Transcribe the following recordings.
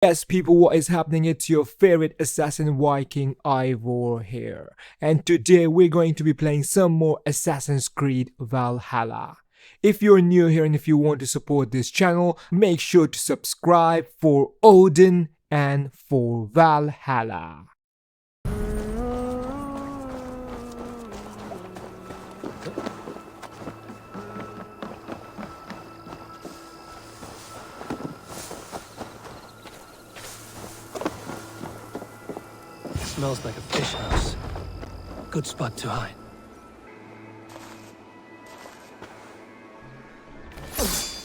Yes, people, what is happening? It's your favorite assassin Viking Eivor here. And today we're going to be playing some more Assassin's Creed Valhalla. If you're new here and if you want to support this channel, make sure to subscribe for Odin and for Valhalla. Smells like a fish house. Good spot to hide.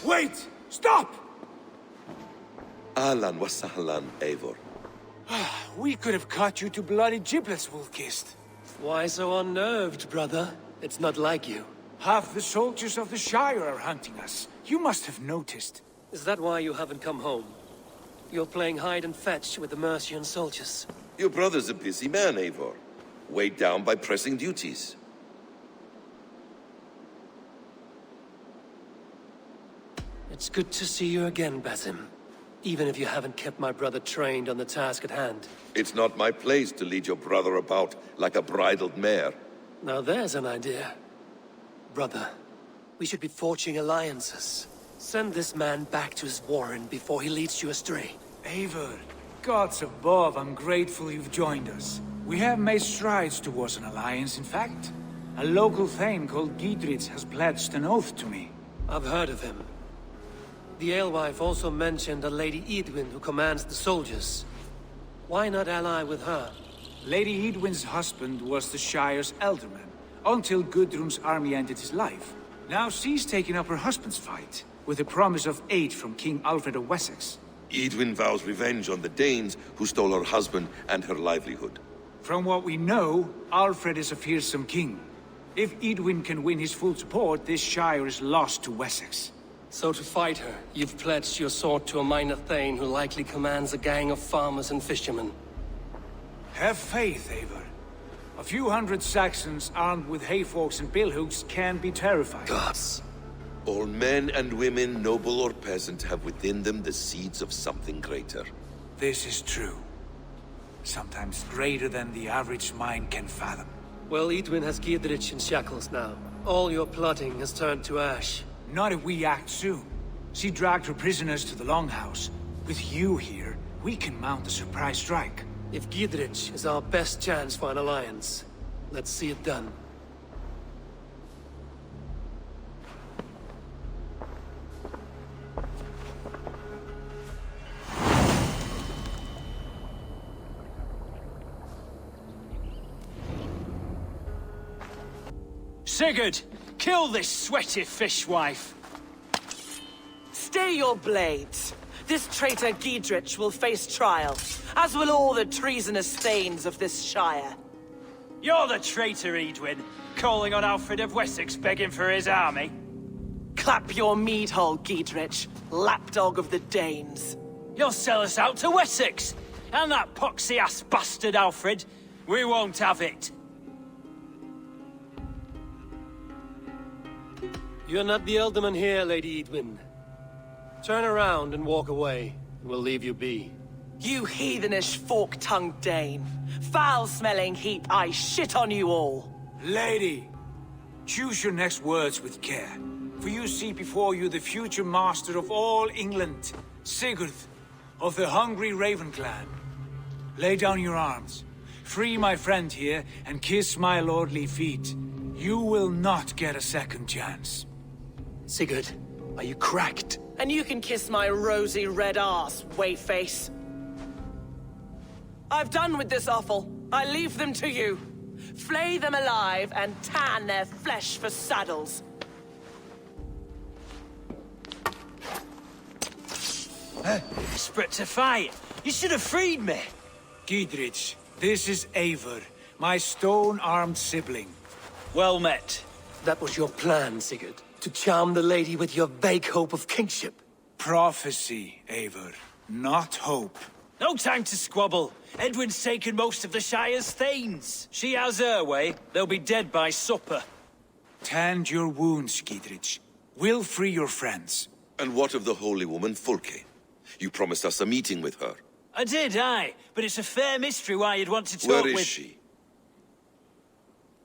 Wait! Stop! Ahlan wa sahlan, Eivor. We could have cut you to bloody giblets, Wolf-kissed. Why so unnerved, brother? It's not like you. Half the soldiers of the Shire are hunting us. You must have noticed. Is that why you haven't come home? You're playing hide and fetch with the Mercian soldiers. Your brother's a busy man, Eivor. Weighed down by pressing duties. It's good to see you again, Basim. Even if you haven't kept my brother trained on the task at hand. It's not my place to lead your brother about like a bridled mare. Now there's an idea. Brother, we should be forging alliances. Send this man back to his warren before he leads you astray. Eivor, gods above, I'm grateful you've joined us. We have made strides towards an alliance, in fact. A local thane called Gidritz has pledged an oath to me. I've heard of him. The alewife also mentioned a Lady Edwin who commands the soldiers. Why not ally with her? Lady Edwin's husband was the Shire's elderman, until Gudrun's army ended his life. Now she's taken up her husband's fight, with a promise of aid from King Alfred of Wessex. Edwin vows revenge on the Danes who stole her husband and her livelihood. From what we know, Alfred is a fearsome king. If Edwin can win his full support, this Shire is lost to Wessex. So to fight her, you've pledged your sword to a minor thane who likely commands a gang of farmers and fishermen. Have faith, Eivor. A few hundred Saxons armed with hayforks and billhooks can be terrifying. Gods. All men and women, noble or peasant, have within them the seeds of something greater. This is true. Sometimes greater than the average mind can fathom. Well, Edwin has Gidrich in shackles now. All your plotting has turned to ash. Not if we act soon. She dragged her prisoners to the Longhouse. With you here, we can mount a surprise strike. If Gidrich is our best chance for an alliance, let's see it done. Sigurd, kill this sweaty fishwife. Stay your blades. This traitor Gidrich will face trial, as will all the treasonous thanes of this shire. You're the traitor, Edwin, calling on Alfred of Wessex begging for his army. Clap your mead hole, Gidrich, lapdog of the Danes. You'll sell us out to Wessex, and that poxy-ass bastard Alfred. We won't have it. You're not the alderman here, Lady Edwin. Turn around and walk away, and we'll leave you be. You heathenish fork-tongued Dane. Foul-smelling heap, I shit on you all. Lady, choose your next words with care. For you see before you the future master of all England, Sigurd, of the hungry Raven clan. Lay down your arms. Free my friend here, and kiss my lordly feet. You will not get a second chance. Sigurd, are you cracked? And you can kiss my rosy red ass, wayface. I've done with this offal. I leave them to you. Flay them alive and tan their flesh for saddles. Desperate to fight. You should have freed me. Gidrich, this is Eivor, my stone-armed sibling. Well met. That was your plan, Sigurd. To charm the lady with your vague hope of kingship. Prophecy, Eivor, not hope. No time to squabble. Edwin's taken most of the Shire's thanes. She has her way. They'll be dead by supper. Tend your wounds, Gidrich. We'll free your friends. And what of the holy woman Fulke? You promised us a meeting with her. I did, aye. But it's a fair mystery why you'd want to talk Where with... is she?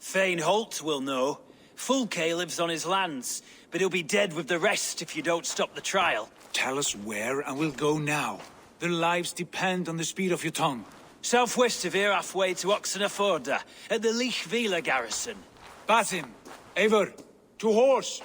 Thane Holt will know. Fulke lives on his lands, but he'll be dead with the rest if you don't stop the trial. Tell us where, and we'll go now. Their lives depend on the speed of your tongue. Southwest of here, halfway to Oxenaforda, at the Lichvila garrison. Basim, Eivor, to horse!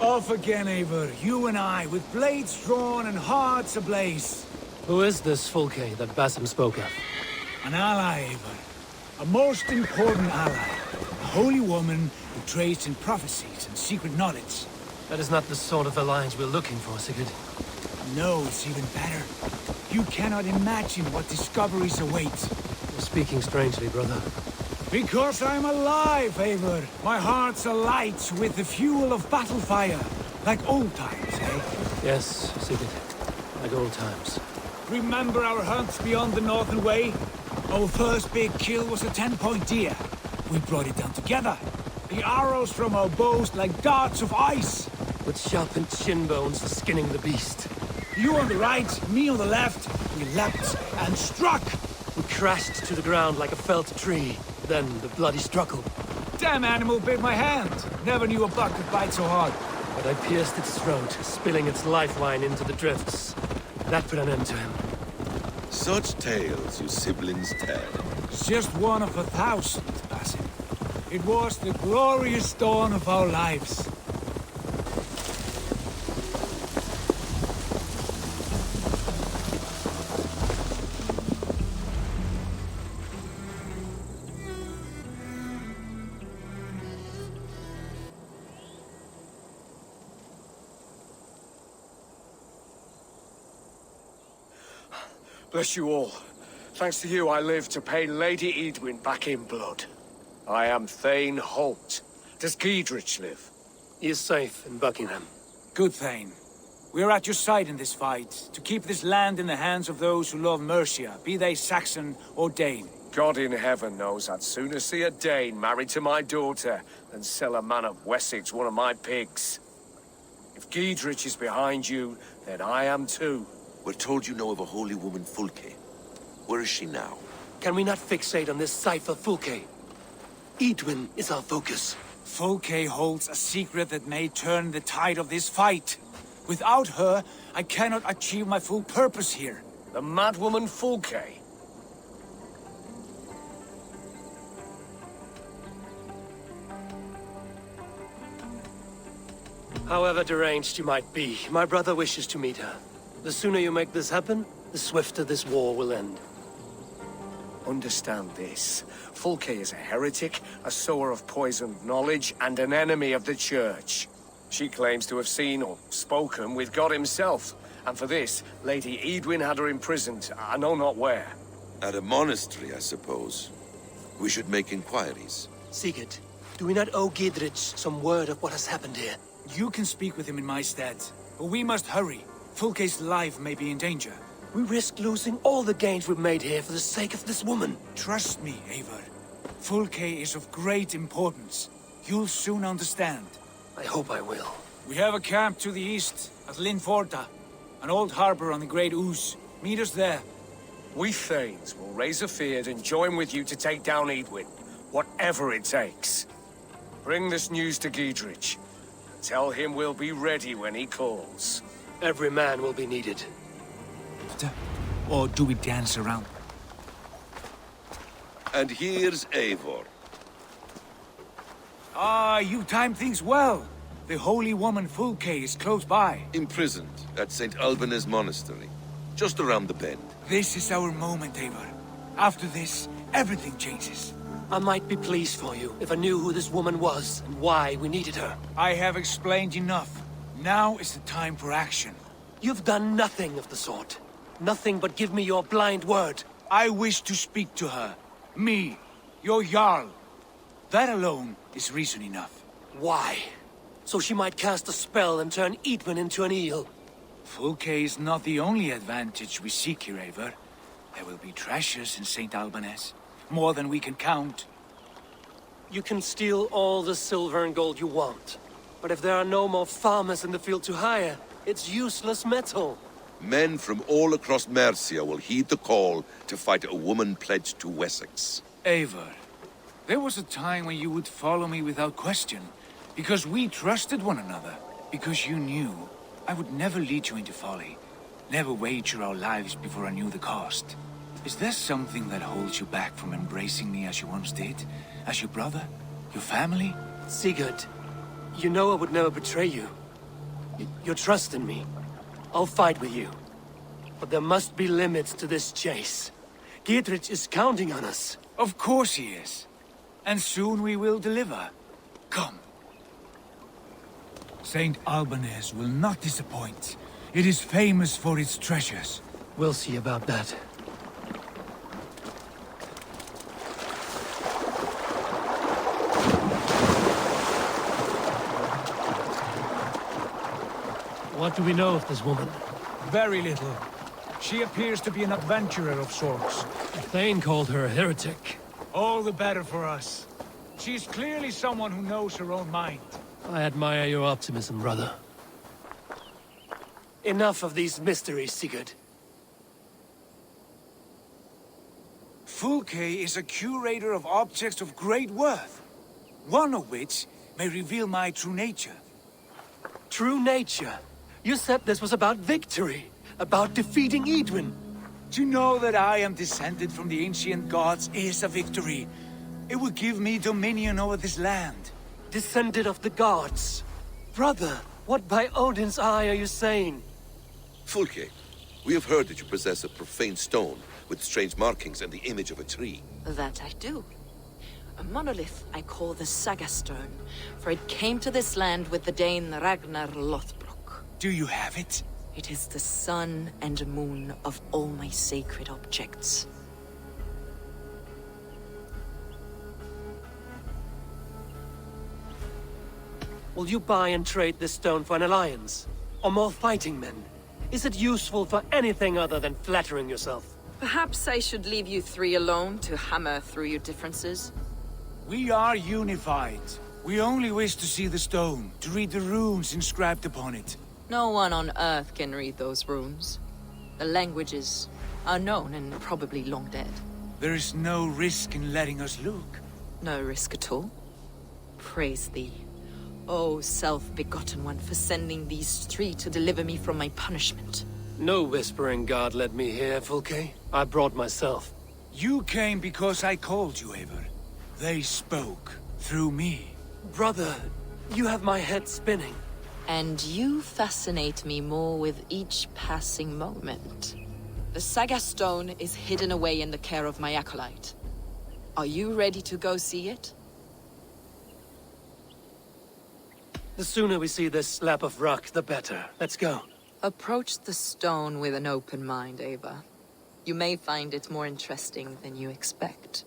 Off again, Eivor. You and I, with blades drawn and hearts ablaze. Who is this Fulke that Basim spoke of? An ally, Eivor. A most important ally. A holy woman who trades in prophecies and secret knowledge. That is not the sort of alliance we're looking for, Sigurd. No, it's even better. You cannot imagine what discoveries await. You're speaking strangely, brother. Because I'm alive, Eivor. My heart's alight with the fuel of battle fire. Like old times, eh? Yes, Sigurd. Like old times. Remember our hunts beyond the Northern Way? Our first big kill was a 10-point deer. We brought it down together. The arrows from our bows like darts of ice. With sharpened shin bones for skinning the beast. You on the right, me on the left. We leapt and struck. We crashed to the ground like a felled tree. Then the bloody struggle. Damn animal bit my hand. Never knew a buck could bite so hard. But I pierced its throat, spilling its lifeline into the drifts. That put an end to him. Such tales you siblings tell. It's just one of 1,000, Basim. It was the glorious dawn of our lives. Bless you all. Thanks to you, I live to pay Lady Edwin back in blood. I am Thane Holt. Does Giedrich live? He is safe in Buckingham. Good, Thane. We are at your side in this fight, to keep this land in the hands of those who love Mercia, be they Saxon or Dane. God in heaven knows I'd sooner see a Dane married to my daughter than sell a man of Wessex one of my pigs. If Giedrich is behind you, then I am too. We're told you know of a holy woman, Fulke. Where is she now? Can we not fixate on this cipher, Fulke? Edwin is our focus. Fulke holds a secret that may turn the tide of this fight. Without her, I cannot achieve my full purpose here. The madwoman Fulke? However deranged you might be, my brother wishes to meet her. The sooner you make this happen, the swifter this war will end. Understand this. Fulke is a heretic, a sower of poisoned knowledge, and an enemy of the Church. She claims to have seen or spoken with God himself. And for this, Lady Edwin had her imprisoned, I know not where. At a monastery, I suppose. We should make inquiries. Sigurd, do we not owe Giedrich some word of what has happened here? You can speak with him in my stead, but we must hurry. Fulke's life may be in danger. We risk losing all the gains we've made here for the sake of this woman. Trust me, Eivor. Fulke is of great importance. You'll soon understand. I hope I will. We have a camp to the east, at Linforda. An old harbor on the Great Ouse. Meet us there. We Thanes will raise a feard and join with you to take down Edwin, whatever it takes. Bring this news to Giedrich. Tell him we'll be ready when he calls. Every man will be needed. Or do we dance around? And here's Eivor. Ah, you time things well. The holy woman Fulke is close by. Imprisoned at St. Alban's Monastery. Just around the bend. This is our moment, Eivor. After this, everything changes. I might be pleased for you if I knew who this woman was and why we needed her. I have explained enough. Now is the time for action. You've done nothing of the sort. Nothing but give me your blind word. I wish to speak to her. Me, your Jarl. That alone is reason enough. Why? So she might cast a spell and turn Edwin into an eel. Fulke is not the only advantage we seek here, Eivor. There will be treasures in St. Albanese. More than we can count. You can steal all the silver and gold you want. But if there are no more farmers in the field to hire, it's useless metal. Men from all across Mercia will heed the call to fight a woman pledged to Wessex. Eivor, there was a time when you would follow me without question. Because we trusted one another. Because you knew I would never lead you into folly. Never wager our lives before I knew the cost. Is there something that holds you back from embracing me as you once did? As your brother? Your family? Sigurd, you know I would never betray you. Your trust in me. I'll fight with you. But there must be limits to this chase. Dietrich is counting on us. Of course he is. And soon we will deliver. Come. St. Albanese will not disappoint. It is famous for its treasures. We'll see about that. What do we know of this woman? Very little. She appears to be an adventurer of sorts. Thane called her a heretic. All the better for us. She's clearly someone who knows her own mind. I admire your optimism, brother. Enough of these mysteries, Sigurd. Fulke is a curator of objects of great worth. One of which may reveal my true nature. True nature? You said this was about victory, about defeating Edwin. To know that I am descended from the ancient gods is a victory. It will give me dominion over this land. Descended of the gods. Brother, what by Odin's eye are you saying? Fulke, we have heard that you possess a profane stone with strange markings and the image of a tree. That I do. A monolith I call the Saga stone, for it came to this land with the Dane Ragnar Lothbrok. Do you have it? It is the sun and moon of all my sacred objects. Will you buy and trade this stone for an alliance? Or more fighting men? Is it useful for anything other than flattering yourself? Perhaps I should leave you three alone to hammer through your differences? We are unified. We only wish to see the stone, to read the runes inscribed upon it. No one on Earth can read those runes. The languages are known and probably long dead. There is no risk in letting us look. No risk at all. Praise thee, O self-begotten one, for sending these three to deliver me from my punishment. No whispering god led me here, Fulke. I brought myself. You came because I called you, Eivor. They spoke through me. Brother, you have my head spinning. And you fascinate me more with each passing moment. The Saga stone is hidden away in the care of my acolyte. Are you ready to go see it? The sooner we see this slab of rock, the better. Let's go. Approach the stone with an open mind, Eivor. You may find it more interesting than you expect.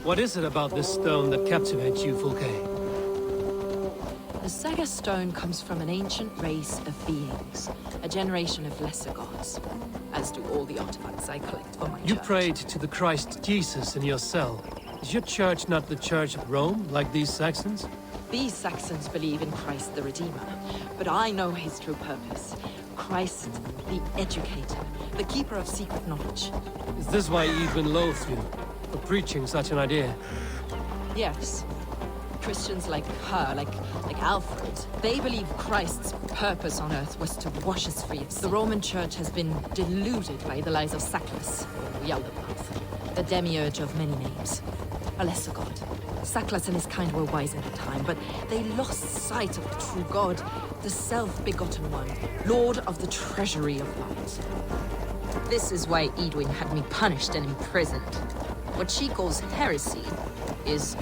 What is it about this stone that captivates you, Fulke? The Saga stone comes from an ancient race of beings, a generation of lesser gods, as do all the artifacts I collect for my You church. prayed to the Christ Jesus in your cell. Is your church not the Church of Rome, like these Saxons? These Saxons believe in Christ the Redeemer, but I know his true purpose. Christ, the educator, the keeper of secret knowledge. Is this why Edwin loathes you, for preaching such an idea? Yes. Christians like her, like Alfred, they believe Christ's purpose on earth was to wash us free of sin. The Roman Church has been deluded by the lies of Saklas, or Yaldabaoth, the demiurge of many names. A lesser god. Saklas and his kind were wise at the time, but they lost sight of the true god, the self-begotten one, lord of the treasury of light. This is why Edwin had me punished and imprisoned. What she calls heresy is,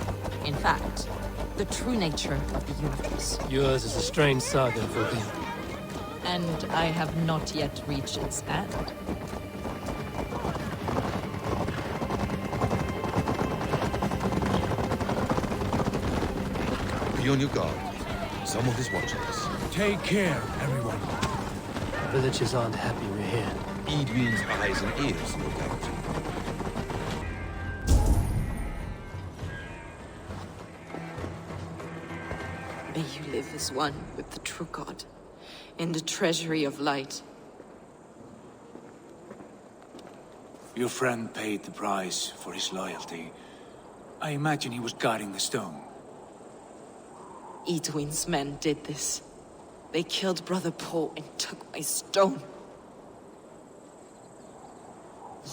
in fact, the true nature of the universe. Yours is a strange saga, Fulke. And I have not yet reached its end. Be on your guard. Someone is watching us. Take care, everyone. The villagers aren't happy we're here. Eidwin's eyes and ears, no doubt. May you live as one with the true God, in the treasury of light. Your friend paid the price for his loyalty. I imagine he was guarding the stone. Eidwin's men did this. They killed Brother Paul and took my stone.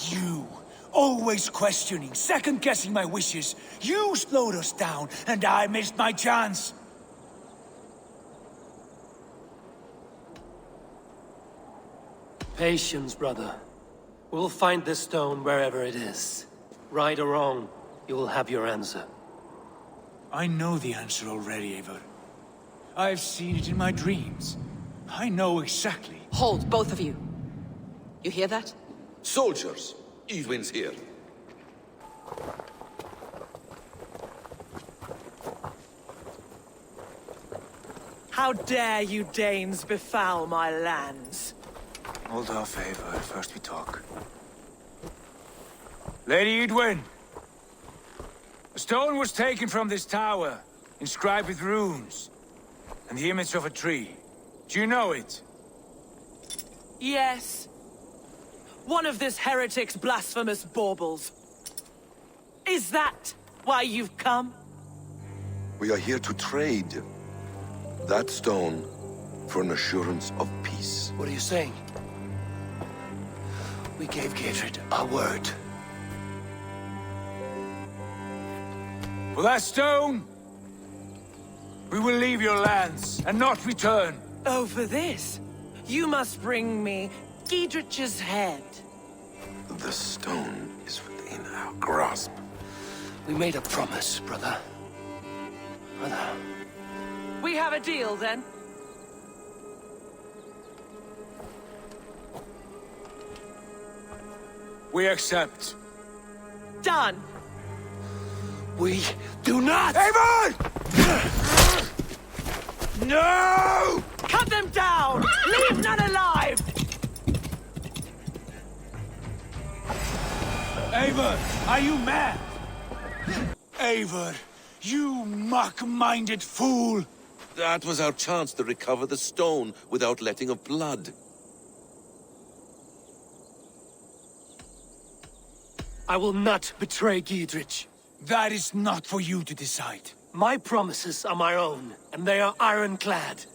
You, always questioning, second-guessing my wishes. You slowed us down, and I missed my chance. Patience, brother. We'll find this stone wherever it is. Right or wrong, you will have your answer. I know the answer already, Eivor. I've seen it in my dreams. I know exactly. Hold, both of you. You hear that? Soldiers! Eidwin's here. How dare you Danes befoul my lands? Hold off, Eivor. First we talk. Lady Eidwin! A stone was taken from this tower, inscribed with runes, and the image of a tree. Do you know it? Yes. One of this heretic's blasphemous baubles. Is that why you've come? We are here to trade. That stone for an assurance of peace. What are you saying? We gave Geirrid our word. For that stone, we will leave your lands and not return. Oh, for this? You must bring me Geidrich's head. The stone is within our grasp. We made a promise, brother. Brother. We have a deal, then? We accept. Done. We do not! Eivor! No! Cut them down! Leave none alive! Eivor, are you mad? Eivor, you mock-minded fool! That was our chance to recover the stone without letting of blood. I will not betray Geidrich. That is not for you to decide. My promises are my own, and they are ironclad.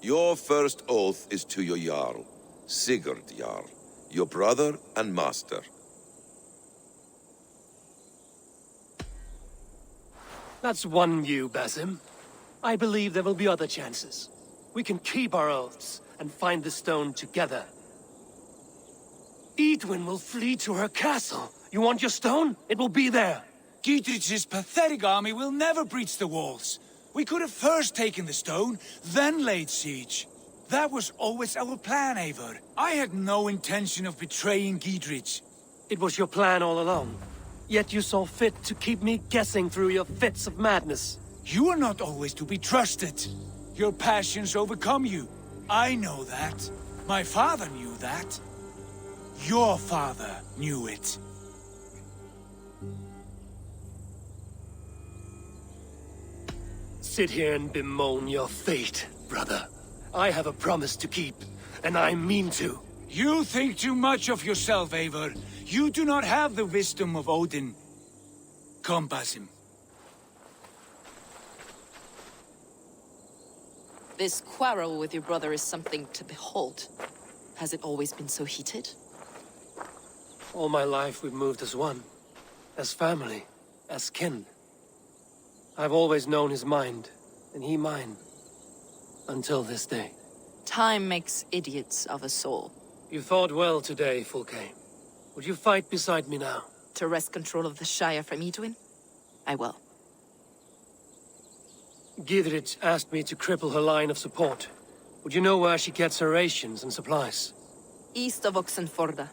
Your first oath is to your Jarl, Sigurd Jarl, your brother and master. That's one view, Basim. I believe there will be other chances. We can keep our oaths and find the stone together. Eidwin will flee to her castle. You want your stone? It will be there. Geidrich's pathetic army will never breach the walls. We could have first taken the stone, then laid siege. That was always our plan, Eivor. I had no intention of betraying Geidrich. It was your plan all along. Yet you saw fit to keep me guessing through your fits of madness. You are not always to be trusted. Your passions overcome you. I know that. My father knew that. Your father knew it. Sit here and bemoan your fate, brother. I have a promise to keep, and I mean to. You think too much of yourself, Eivor. You do not have the wisdom of Odin. Come, Basim. This quarrel with your brother is something to behold. Has it always been so heated? All my life we've moved as one. As family. As kin. I've always known his mind, and he mine. Until this day. Time makes idiots of us all. You fought well today, Fulke. Would you fight beside me now? To wrest control of the Shire from Eidwin? I will. Gidrich asked me to cripple her line of support. Would you know where she gets her rations and supplies? East of Oxenforda,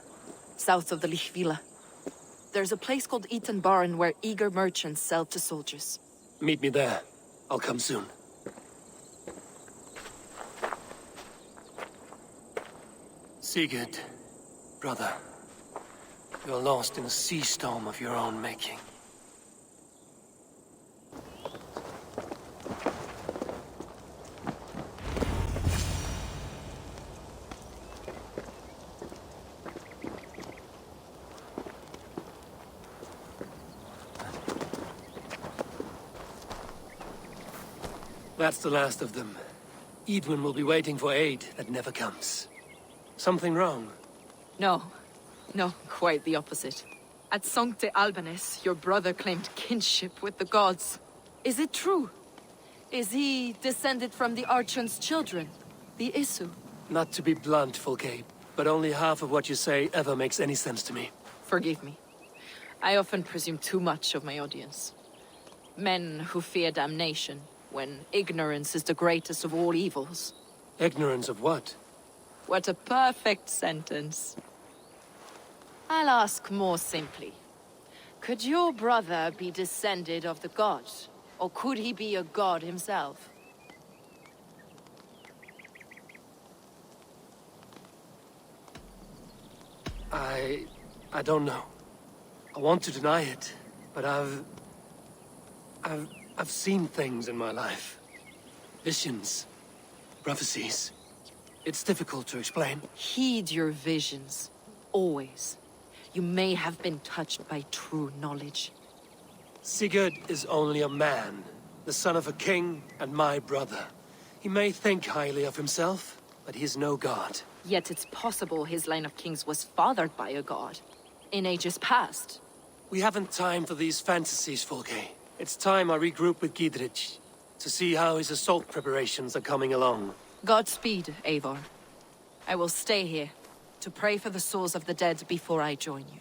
south of the Lichvila. There's a place called Eaton Barn where eager merchants sell to soldiers. Meet me there. I'll come soon. Sigurd, brother. You're lost in a sea storm of your own making. That's the last of them. Edwin will be waiting for aid that never comes. Something wrong? No. No, quite the opposite. At Sancte Albanes, your brother claimed kinship with the gods. Is it true? Is he descended from the Archon's children, the Isu? Not to be blunt, Fulke, but only half of what you say ever makes any sense to me. Forgive me. I often presume too much of my audience. Men who fear damnation, when ignorance is the greatest of all evils. Ignorance of what? What a perfect sentence. I'll ask more simply. Could your brother be descended of the gods? Or could he be a god himself? I don't know. I want to deny it, but I've seen things in my life. Visions, prophecies. It's difficult to explain. Heed your visions. Always. You may have been touched by true knowledge. Sigurd is only a man, the son of a king and my brother. He may think highly of himself, but he is no god. Yet it's possible his line of kings was fathered by a god. In ages past. We haven't time for these fantasies, Fulke. It's time I regroup with Gidrich, to see how his assault preparations are coming along. Godspeed, Eivor. I will stay here, to pray for the souls of the dead before I join you.